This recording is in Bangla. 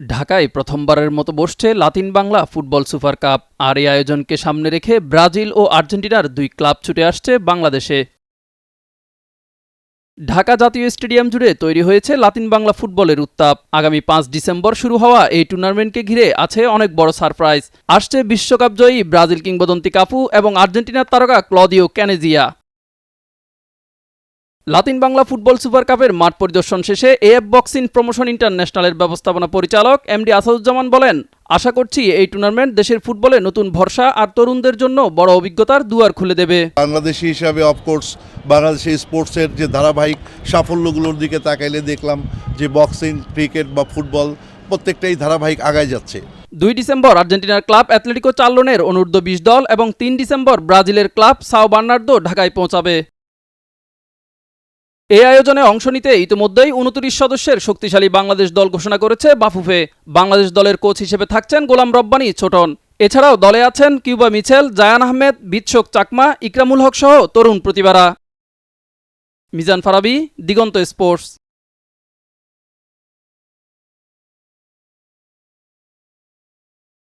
ঢাকায় প্রথমবারের মতো বসছে Latin Bangla football super cup. আর এই আয়োজনকে সামনে রেখে ব্রাজিল ও আর্জেন্টিনার দুই ক্লাব ছুটে আসছে বাংলাদেশে। ঢাকা জাতীয় স্টেডিয়াম জুড়ে তৈরি হয়েছে লাতিন বাংলা ফুটবলের উত্তাপ। আগামী ৫ ডিসেম্বর শুরু হওয়া এই টুর্নামেন্টকে ঘিরে আছে অনেক বড় সারপ্রাইজ। আসছে বিশ্বকাপজয়ী ব্রাজিল কিংবদন্তি কাফু এবং আর্জেন্টিনার তারকা Claudio Caniggia. Latin Bangla football super কাপের মাঠ পরিদর্শন শেষে এএফ বক্সিং প্রমোশন ইন্টারন্যাশনালের ব্যবস্থাপনা পরিচালক এমডি আসাদুজ্জামান বলেন, আশা করছি এই টুর্নামেন্ট দেশের ফুটবলে নতুন ভরসা আর তরুণদের জন্য বড় অভিজ্ঞতার দুয়ার খুলে দেবে। বাংলাদেশি হিসাবে অফকোর্স বাংলাদেশি স্পোর্টসের যে ধারাবাহিক সাফল্যগুলোর দিকে তাকাইলে দেখলাম যে বক্সিং, ক্রিকেট বা ফুটবল প্রত্যেকটাই ধারাবাহিক আগায় যাচ্ছে। ২ ডিসেম্বর আর্জেন্টিনার ক্লাব অ্যাথলেটিকো চার্লোনের অনূর্ধ্ব ২০ দল এবং ৩ ডিসেম্বর ব্রাজিলের ক্লাব সাও বার্নার্দো ঢাকায় পৌঁছাবে। এই আয়োজনে অংশ নিতে ইতিমধ্যেই ২৯ সদস্যের শক্তিশালী বাংলাদেশ দল ঘোষণা করেছে বাফুফে। বাংলাদেশ দলের কোচ হিসেবে থাকছেন গোলাম রব্বানী ছোটন। এছাড়াও দলে আছেন কিউবা মিচেল, জায়ান আহমেদ, বিৎশোক চাকমা, ইকরামুল হক সহ তরুণ প্রতিভারা। মিজান ফারাবী, দিগন্ত স্পোর্টস।